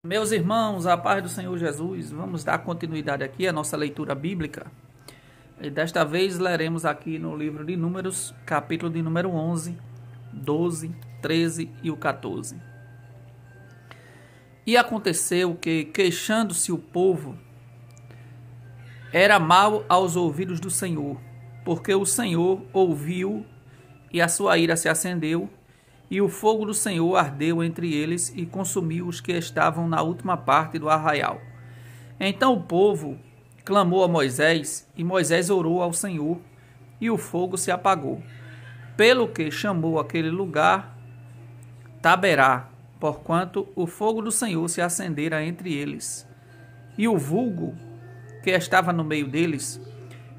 Meus irmãos, a paz do Senhor Jesus, vamos dar continuidade aqui à nossa leitura bíblica. E desta vez leremos aqui no livro de Números, capítulo de número 11, 12, 13 e o 14. E aconteceu que, queixando-se o povo, era mal aos ouvidos do Senhor, porque o Senhor ouviu e a sua ira se acendeu, e o fogo do Senhor ardeu entre eles e consumiu os que estavam na última parte do arraial. Então o povo clamou a Moisés, e Moisés orou ao Senhor, e o fogo se apagou. Pelo que chamou aquele lugar Taberá, porquanto o fogo do Senhor se acendera entre eles. E o vulgo que estava no meio deles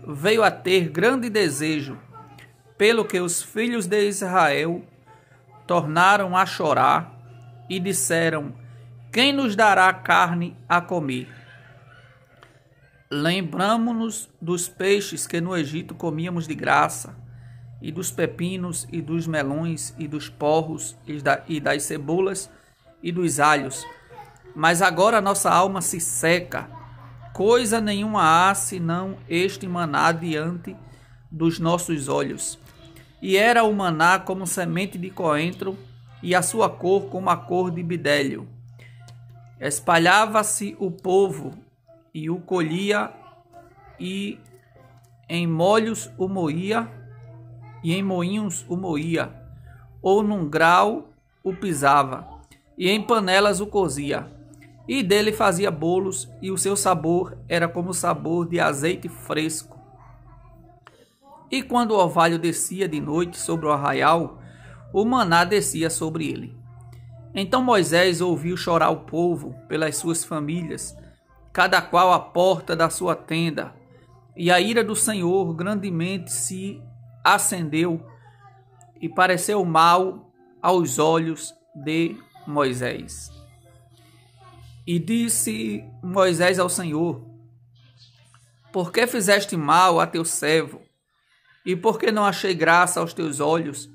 veio a ter grande desejo, pelo que os filhos de Israel tornaram a chorar e disseram: quem nos dará carne a comer? Lembramo-nos dos peixes que no Egito comíamos de graça, e dos pepinos, e dos melões, e dos porros, e das cebolas, e dos alhos. Mas agora nossa alma se seca, coisa nenhuma há senão este maná diante dos nossos olhos. E era o maná como semente de coentro, e a sua cor como a cor de bidélio. Espalhava-se o povo, e o colhia, e em molhos o moía, e em moinhos o moía, ou num grau o pisava, e em panelas o cozia. E dele fazia bolos, e o seu sabor era como o sabor de azeite fresco. E quando o orvalho descia de noite sobre o arraial, o maná descia sobre ele. Então Moisés ouviu chorar o povo pelas suas famílias, cada qual à porta da sua tenda, e a ira do Senhor grandemente se acendeu, e pareceu mal aos olhos de Moisés. E disse Moisés ao Senhor: por que fizeste mal a teu servo? E por que não achei graça aos teus olhos,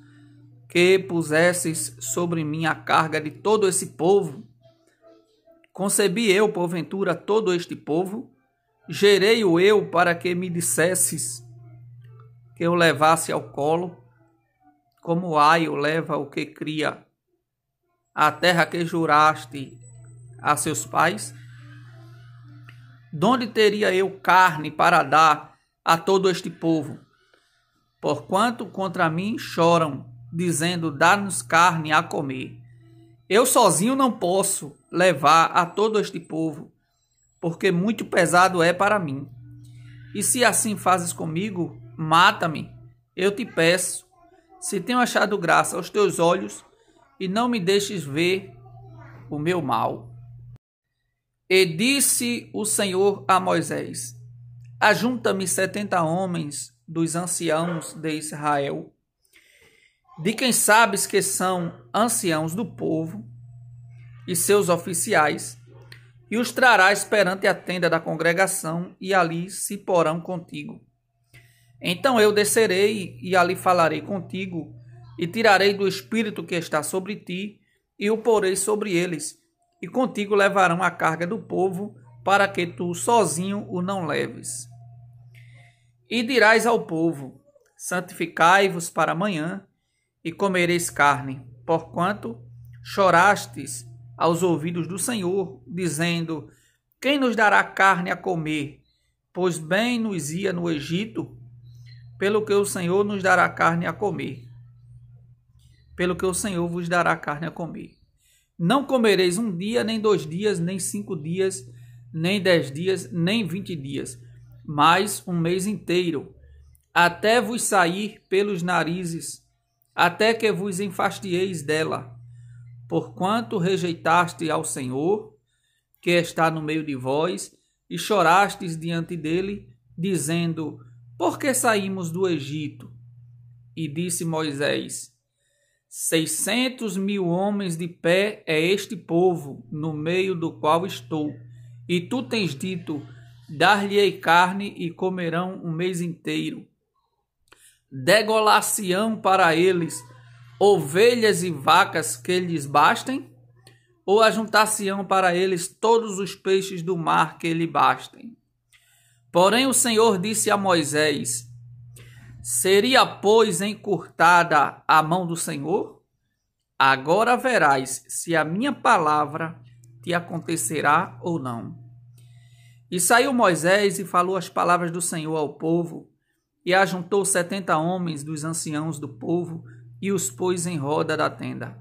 que pusesses sobre mim a carga de todo esse povo? Concebi eu, porventura, todo este povo? Gerei-o eu para que me dissesses que eu levasse ao colo, como o aio leva o que cria, a terra que juraste a seus pais? Donde teria eu carne para dar a todo este povo? Porquanto contra mim choram, dizendo: dá-nos carne a comer. Eu sozinho não posso levar a todo este povo, porque muito pesado é para mim. E se assim fazes comigo, mata-me, eu te peço, se tenho achado graça aos teus olhos, e não me deixes ver o meu mal. E disse o Senhor a Moisés: ajunta-me 70 homens dos anciãos de Israel, de quem sabes que são anciãos do povo, e seus oficiais, e os trarás perante a tenda da congregação, e ali se porão contigo. Então eu descerei, e ali falarei contigo, e tirarei do espírito que está sobre ti, e o porei sobre eles, e contigo levarão a carga do povo, para que tu sozinho o não leves. E dirás ao povo: santificai-vos para amanhã, e comereis carne, porquanto chorastes aos ouvidos do Senhor, dizendo: quem nos dará carne a comer? Pois bem nos ia no Egito, pelo que o Senhor nos dará carne a comer. Pelo que o Senhor vos dará carne a comer. Não comereis 1 dia, nem 2 dias, nem 5 dias, nem 10 dias, nem 20 dias, mas 1 mês inteiro, até vos sair pelos narizes, até que vos enfastieis dela, porquanto rejeitaste ao Senhor, que está no meio de vós, e chorastes diante dele, dizendo: por que saímos do Egito? E disse Moisés: 600.000 homens de pé é este povo, no meio do qual estou, e tu tens dito: dar-lhe-ei carne e comerão 1 mês inteiro. Degolar-se-ão para eles ovelhas e vacas que lhes bastem? ou ajuntar-se-ão para eles todos os peixes do mar que lhe bastem. Porém o Senhor disse a Moisés: seria, pois, encurtada a mão do Senhor? Agora verás se a minha palavra te acontecerá ou não. E saiu Moisés e falou as palavras do Senhor ao povo, e ajuntou 70 homens dos anciãos do povo, e os pôs em roda da tenda.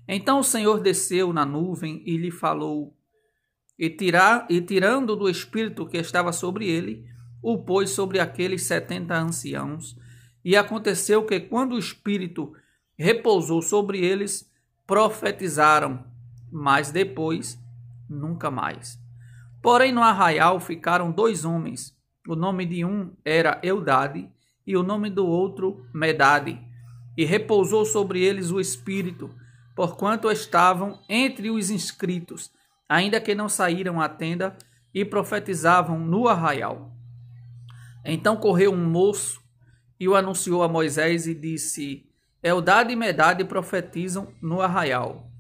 Então o Senhor desceu na nuvem e lhe falou, e tirando do espírito que estava sobre ele, o pôs sobre aqueles 70 anciãos. E aconteceu que, quando o espírito repousou sobre eles, profetizaram, mas depois nunca mais. Porém no arraial ficaram 2 homens. O nome de um era Eudade e o nome do outro Medade. E repousou sobre eles o espírito, porquanto estavam entre os inscritos, ainda que não saíram à tenda, e profetizavam no arraial. Então correu um moço e o anunciou a Moisés e disse: Eudade e Medade profetizam no arraial.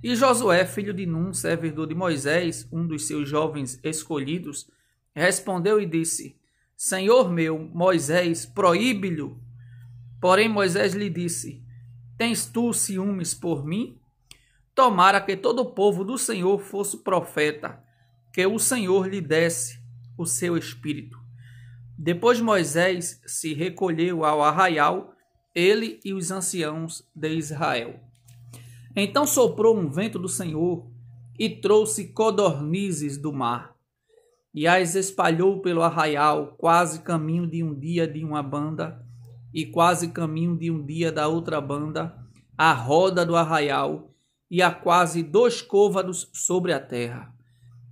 E Josué, filho de Num, servidor de Moisés, um dos seus jovens escolhidos, respondeu e disse: Senhor meu, Moisés, proíbe-lhe. Porém Moisés lhe disse: Tens tu ciúmes por mim? Tomara que todo o povo do Senhor fosse profeta, que o Senhor lhe desse o seu espírito. Depois Moisés se recolheu ao arraial, ele e os anciãos de Israel. Então soprou um vento do Senhor e trouxe codornizes do mar, e as espalhou pelo arraial, quase caminho de um dia de uma banda, e quase caminho de um dia da outra banda, à roda do arraial, e a quase 2 côvados sobre a terra.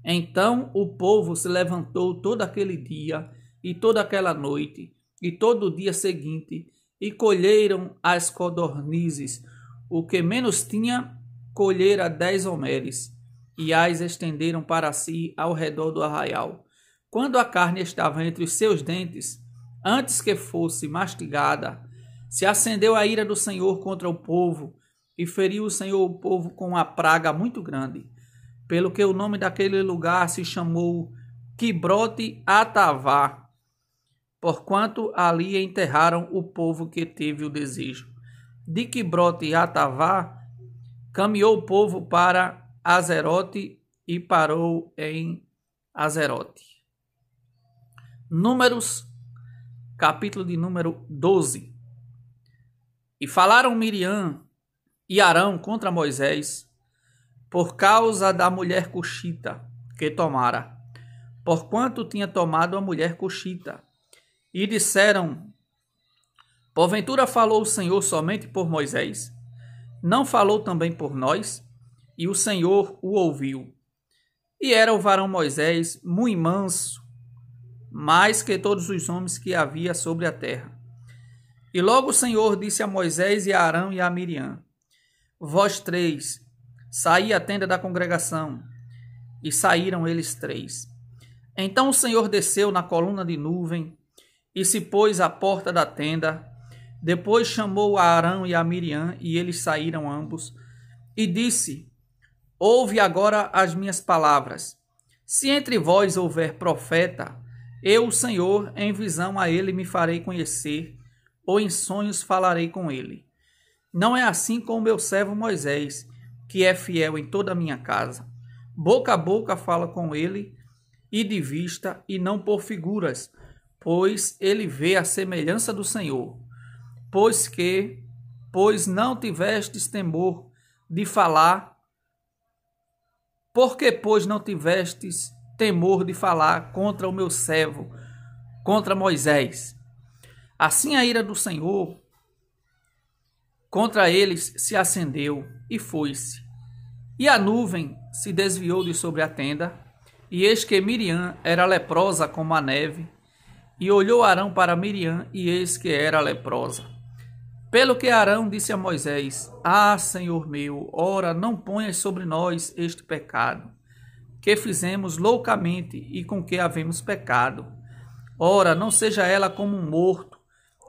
Então o povo se levantou todo aquele dia, e toda aquela noite, e todo o dia seguinte, e colheram as codornizes. O que menos tinha, colhera 10 homeres, e as estenderam para si ao redor do arraial. Quando a carne estava entre os seus dentes, antes que fosse mastigada, se acendeu a ira do Senhor contra o povo, e feriu o Senhor o povo com uma praga muito grande, pelo que o nome daquele lugar se chamou Quibrote Atavá, porquanto ali enterraram o povo que teve o desejo. De Quibrote Atavá, caminhou o povo para Azerote e parou em Azerote. Números, capítulo de número 12. E falaram Miriam e Arão contra Moisés, por causa da mulher cuxita que tomara, porquanto tinha tomado a mulher cuxita. E disseram: porventura falou o Senhor somente por Moisés? Não falou também por nós? E o Senhor o ouviu. E era o varão Moisés muito manso, mais que todos os homens que havia sobre a terra. E logo o Senhor disse a Moisés e a Arão e a Miriam: vós 3, saí à tenda da congregação. E saíram eles 3. Então o Senhor desceu na coluna de nuvem e se pôs à porta da tenda. Depois chamou a Arão e a Miriam, e eles saíram ambos, e disse: ouve agora as minhas palavras. Se entre vós houver profeta, eu, o Senhor, em visão a ele me farei conhecer, ou em sonhos falarei com ele. Não é assim com o meu servo Moisés, que é fiel em toda a minha casa. Boca a boca fala com ele, e de vista, e não por figuras, pois ele vê a semelhança do Senhor. Pois não tivestes temor de falar, porque pois não tivestes temor de falar contra o meu servo, contra Moisés. Assim a ira do Senhor contra eles se acendeu e foi-se. E a nuvem se desviou de sobre a tenda, e eis que Miriam era leprosa como a neve, e olhou Arão para Miriam, e eis que era leprosa. Pelo que Arão disse a Moisés: ah, Senhor meu, ora, não ponhas sobre nós este pecado, que fizemos loucamente e com que havemos pecado. Ora, não seja ela como um morto,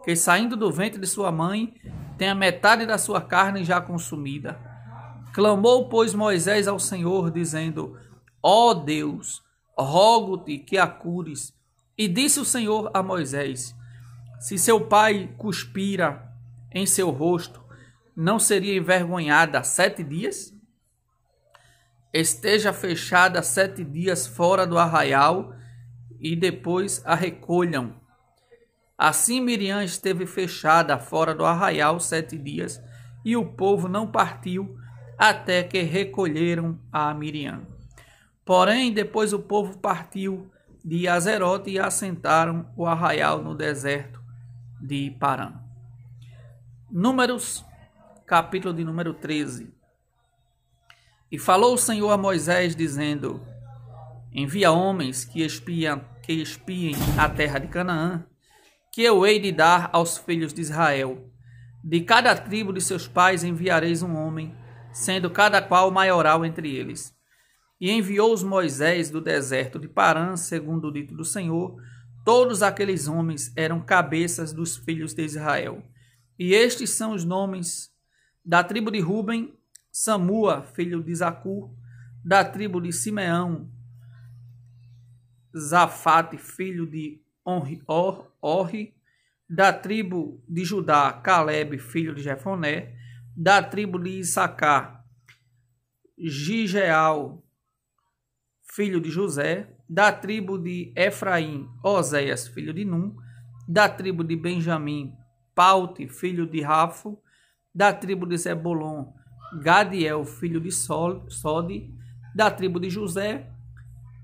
que saindo do ventre de sua mãe tem a metade da sua carne já consumida. Clamou, pois, Moisés ao Senhor, dizendo: Ó Deus, rogo-te que a cures. E disse o Senhor a Moisés: Se seu pai cuspira em seu rosto, não seria envergonhada 7 dias? Esteja fechada 7 dias fora do arraial e depois a recolham. Assim Miriam esteve fechada fora do arraial 7 dias, e o povo não partiu até que recolheram a Miriam. Porém, depois o povo partiu de Azerote e assentaram o arraial no deserto de Parã. Números, capítulo de número 13. E falou o Senhor a Moisés, dizendo: Envia homens que espiem a terra de Canaã, que eu hei de dar aos filhos de Israel. De cada tribo de seus pais enviareis um homem, sendo cada qual maioral entre eles. E enviou-os Moisés do deserto de Parã, segundo o dito do Senhor. Todos aqueles homens eram cabeças dos filhos de Israel. E estes são os nomes: da tribo de Ruben, Samua, filho de Zacur; da tribo de Simeão, Zafate, filho de Orri; da tribo de Judá, Caleb, filho de Jefoné; da tribo de Issacar, Gigeal, filho de José; da tribo de Efraim, Oséias, filho de Num; da tribo de Benjamim, Paute, filho de Rafo; da tribo de Zebulon, Gadiel, filho de Sode; da tribo de José,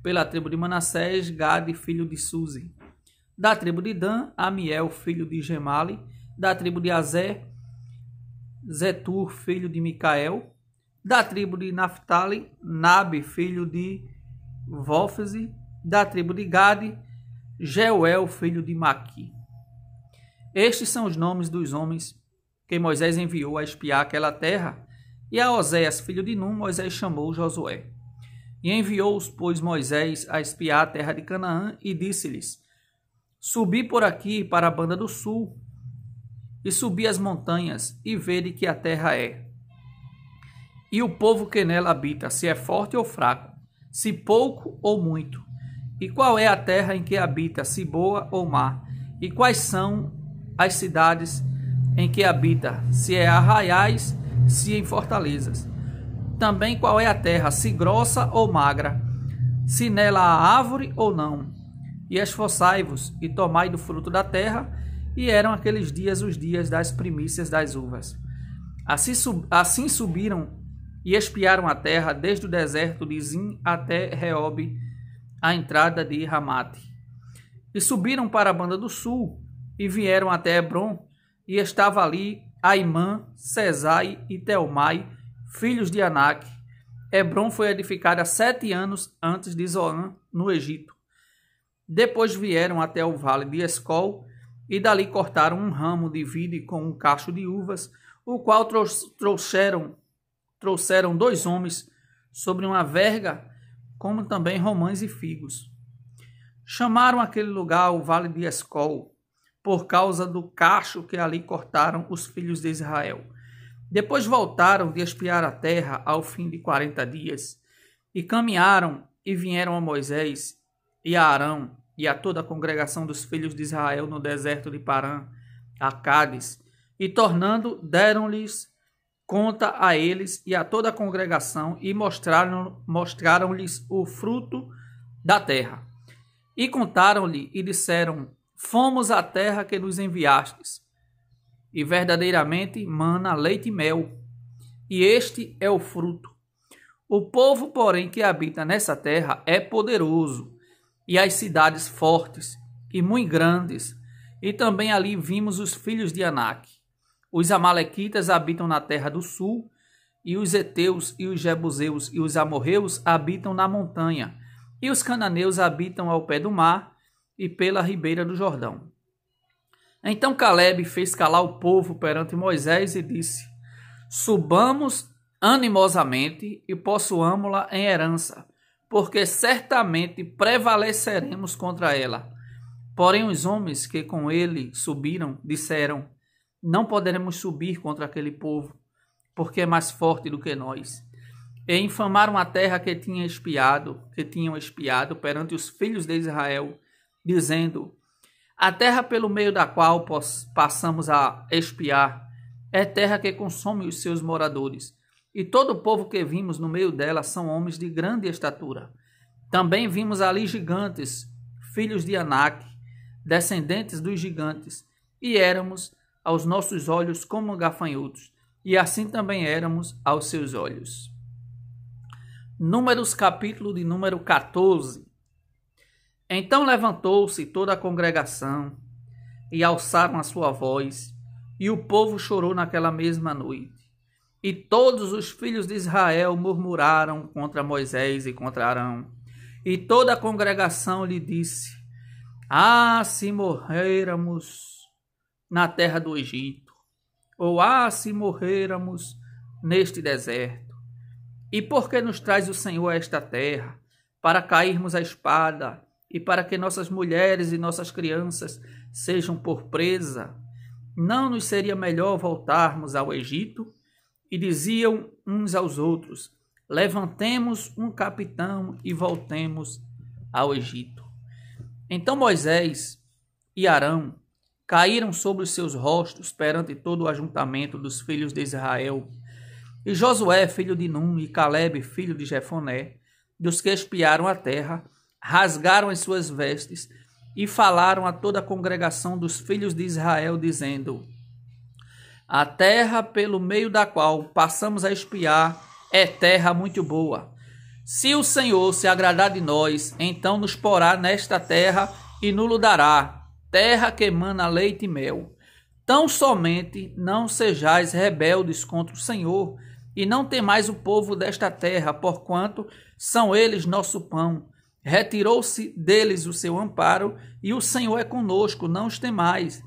pela tribo de Manassés, Gade, filho de Suzi; da tribo de Dan, Amiel, filho de Gemali; da tribo de Azé, Zetur, filho de Micael; da tribo de Naphtali, Nabe, filho de Vófese; da tribo de Gade, Jeuel, filho de Maqui. Estes são os nomes dos homens que Moisés enviou a espiar aquela terra. E a Oséias, filho de Num, Moisés chamou Josué. E enviou-os, pois, Moisés a espiar a terra de Canaã, e disse-lhes: Subi por aqui para a banda do sul, e subi as montanhas, e vede que a terra é. E o povo que nela habita, se é forte ou fraco, se pouco ou muito. E qual é a terra em que habita, se boa ou má? E quais são as cidades em que habita, se é arraiais, se em fortalezas? Também qual é a terra, se grossa ou magra, se nela há árvore ou não? E esforçai-vos e tomai do fruto da terra. E eram aqueles dias os dias das primícias das uvas. Assim subiram e espiaram a terra, desde o deserto de Zin até Reob, a entrada de Ramate. E subiram para a banda do sul, e vieram até Hebron, e estava ali Aimã, Sesai e Telmai, filhos de Anak. Hebron foi edificada 7 anos antes de Zoan, no Egito. Depois vieram até o vale de Escol, e dali cortaram um ramo de vide com um cacho de uvas, o qual trouxeram 2 homens sobre uma verga, como também romãs e figos. Chamaram aquele lugar o vale de Escol, por causa do cacho que ali cortaram os filhos de Israel. Depois voltaram de espiar a terra ao fim de 40 dias, e caminharam e vieram a Moisés e a Arão e a toda a congregação dos filhos de Israel no deserto de Parã, a Cádiz, e tornando, deram-lhes conta a eles e a toda a congregação, e mostraram-lhes o fruto da terra. E contaram-lhe e disseram: Fomos à terra que nos enviastes, e verdadeiramente mana leite e mel, e este é o fruto. O povo, porém, que habita nessa terra é poderoso, e as cidades fortes e muito grandes, e também ali vimos os filhos de Anak. Os amalequitas habitam na terra do sul, e os heteus e os jebuseus e os amorreus habitam na montanha, e os cananeus habitam ao pé do mar e pela ribeira do Jordão. Então Caleb fez calar o povo perante Moisés e disse: Subamos animosamente e possuamo-la em herança, porque certamente prevaleceremos contra ela. Porém os homens que com ele subiram disseram: Não poderemos subir contra aquele povo, porque é mais forte do que nós. E infamaram a terra que tinham espiado perante os filhos de Israel, dizendo: a terra pelo meio da qual passamos a espiar é terra que consome os seus moradores, e todo o povo que vimos no meio dela são homens de grande estatura. Também vimos ali gigantes, filhos de Anak, descendentes dos gigantes, e éramos aos nossos olhos como gafanhotos, e assim também éramos aos seus olhos. Números, capítulo de número 14. Então levantou-se toda a congregação, e alçaram a sua voz, e o povo chorou naquela mesma noite. E todos os filhos de Israel murmuraram contra Moisés e contra Arão. E toda a congregação lhe disse: ah, se morrêramos na terra do Egito, ou se morrêramos neste deserto. E por que nos traz o Senhor a esta terra? Para cairmos à espada, e para que nossas mulheres e nossas crianças sejam por presa? Não nos seria melhor voltarmos ao Egito? E diziam uns aos outros: levantemos um capitão e voltemos ao Egito. Então Moisés e Arão caíram sobre os seus rostos perante todo o ajuntamento dos filhos de Israel. E Josué, filho de Num, e Calebe, filho de Jefoné, dos que espiaram a terra, rasgaram as suas vestes e falaram a toda a congregação dos filhos de Israel, dizendo: a terra pelo meio da qual passamos a espiar é terra muito boa. Se o Senhor se agradar de nós, então nos porá nesta terra e nos dará, terra que emana leite e mel. Tão somente não sejais rebeldes contra o Senhor, e não temais o povo desta terra, porquanto são eles nosso pão. Retirou-se deles o seu amparo, e o Senhor é conosco, não os temais.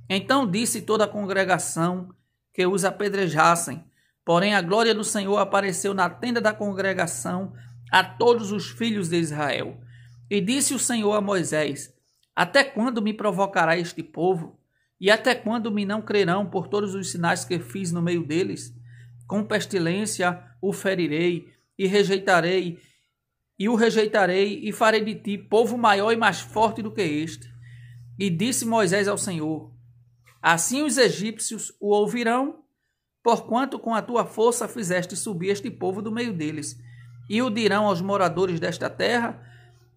Então disse toda a congregação que os apedrejassem. Porém a glória do Senhor apareceu na tenda da congregação a todos os filhos de Israel. E disse o Senhor a Moisés: até quando me provocará este povo? E até quando me não crerão por todos os sinais que fiz no meio deles? Com pestilência o ferirei, e o rejeitarei, e farei de ti povo maior e mais forte do que este. E disse Moisés ao Senhor: assim os egípcios o ouvirão, porquanto com a tua força fizeste subir este povo do meio deles. E o dirão aos moradores desta terra,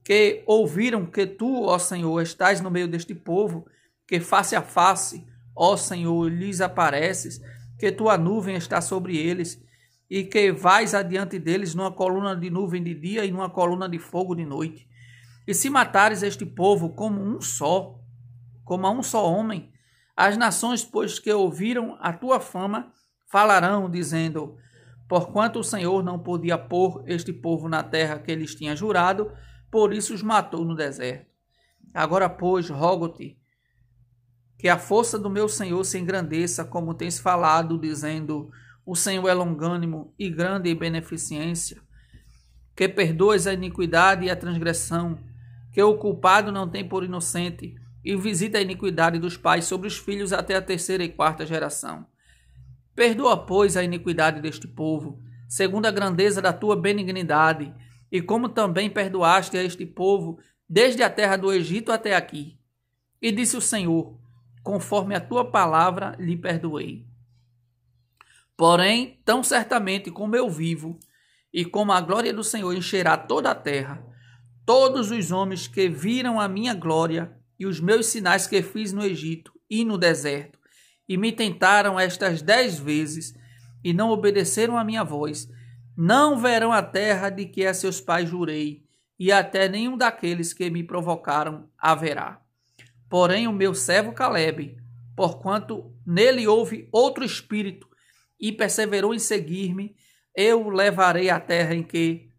que ouviram que tu, ó Senhor, estás no meio deste povo, que face a face, ó Senhor, lhes apareces, que tua nuvem está sobre eles, e que vais adiante deles numa coluna de nuvem de dia e numa coluna de fogo de noite. E se matares este povo como a um só homem, as nações, pois que ouviram a tua fama, falarão, dizendo: porquanto o Senhor não podia pôr este povo na terra que lhes tinha jurado, por isso os matou no deserto. Agora, pois, rogo-te que a força do meu Senhor se engrandeça, como tens falado, dizendo: o Senhor é longânimo e grande em beneficência, que perdoas a iniquidade e a transgressão, que o culpado não tem por inocente, e visita a iniquidade dos pais sobre os filhos até a terceira e quarta geração. Perdoa, pois, a iniquidade deste povo, segundo a grandeza da tua benignidade, e como também perdoaste a este povo, desde a terra do Egito até aqui. E disse o Senhor: conforme a tua palavra lhe perdoei. Porém, tão certamente como eu vivo, e como a glória do Senhor encherá toda a terra, todos os homens que viram a minha glória e os meus sinais que fiz no Egito e no deserto, e me tentaram estas 10 vezes, e não obedeceram a minha voz, não verão a terra de que a seus pais jurei, e até nenhum daqueles que me provocaram haverá. Porém o meu servo Calebe, porquanto nele houve outro espírito, e perseverou em seguir-me, eu o levarei à terra em que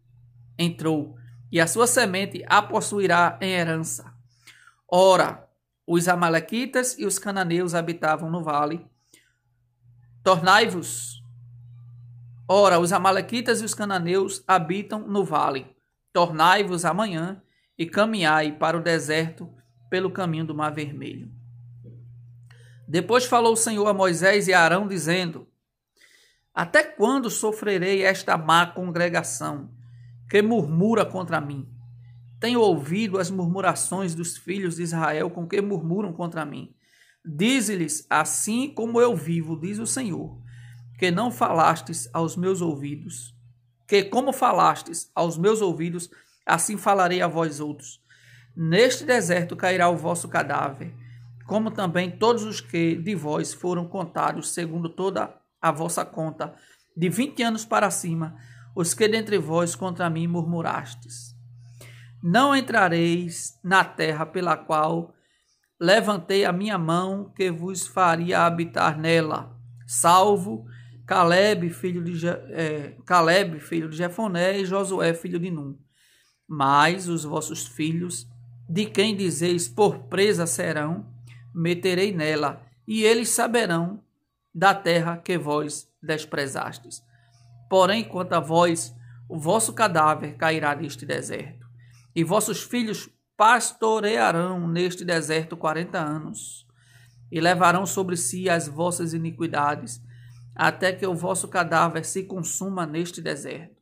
entrou, e a sua semente a possuirá em herança. Ora, os amalequitas e os cananeus habitavam no vale. Ora, os amalequitas e os cananeus habitam no vale. Tornai-vos amanhã e caminhai para o deserto pelo caminho do Mar Vermelho. Depois falou o Senhor a Moisés e a Arão, dizendo: Até quando sofrerei esta má congregação que murmura contra mim? Tenho ouvido as murmurações dos filhos de Israel com que murmuram contra mim. Dize-lhes, assim como eu vivo, diz o Senhor, que não falastes aos meus ouvidos, que como falastes aos meus ouvidos, assim falarei a vós outros. Neste deserto cairá o vosso cadáver, como também todos os que de vós foram contados, segundo toda a vossa conta, de 20 anos para cima, os que dentre vós contra mim murmurastes. Não entrareis na terra pela qual levantei a minha mão, que vos faria habitar nela, salvo Caleb, filho de Jefoné, e Josué, filho de Num. Mas os vossos filhos, de quem dizeis por presa serão, meterei nela, e eles saberão da terra que vós desprezastes. Porém, quanto a vós, o vosso cadáver cairá neste deserto, e vossos filhos pastorearão neste deserto 40 anos, e levarão sobre si as vossas iniquidades, até que o vosso cadáver se consuma neste deserto.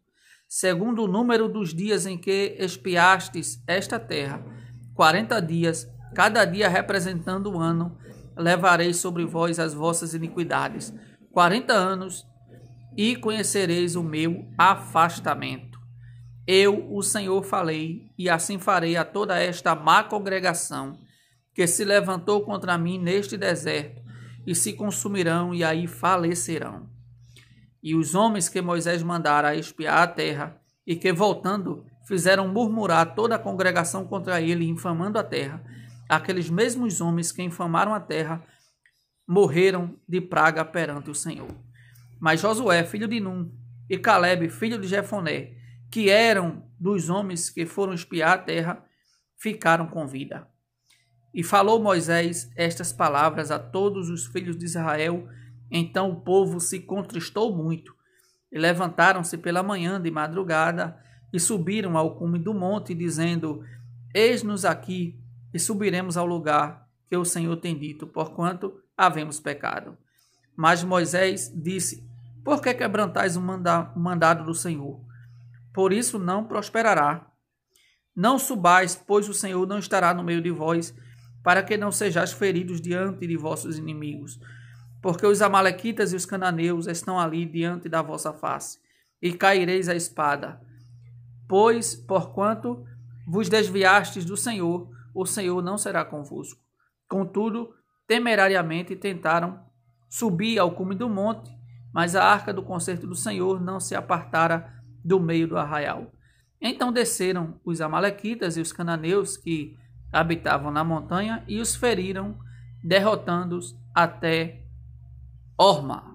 Segundo o número dos dias em que espiastes esta terra, 40 dias, cada dia representando o ano, levarei sobre vós as vossas iniquidades, 40 anos, e conhecereis o meu afastamento. Eu, o Senhor, falei, e assim farei a toda esta má congregação que se levantou contra mim neste deserto, e se consumirão e aí falecerão. E os homens que Moisés mandara a espiar a terra, e que voltando fizeram murmurar toda a congregação contra ele, infamando a terra, aqueles mesmos homens que infamaram a terra morreram de praga perante o Senhor. Mas Josué, filho de Num, e Caleb, filho de Jefoné, que eram dos homens que foram espiar a terra, ficaram com vida. E falou Moisés estas palavras a todos os filhos de Israel. Então o povo se contristou muito, e levantaram-se pela manhã de madrugada, e subiram ao cume do monte, dizendo, eis-nos aqui, e subiremos ao lugar que o Senhor tem dito, porquanto havemos pecado. Mas Moisés disse, por que quebrantais o mandado do Senhor? Por isso não prosperará. Não subais, pois o Senhor não estará no meio de vós, para que não sejais feridos diante de vossos inimigos. Porque os amalequitas e os cananeus estão ali diante da vossa face, e caireis a espada. Pois, porquanto vos desviastes do Senhor, o Senhor não será convosco. Contudo, temerariamente tentaram subir ao cume do monte, mas a arca do concerto do Senhor não se apartara do meio do arraial. Então desceram os amalequitas e os cananeus que habitavam na montanha e os feriram, derrotando-os até Horma.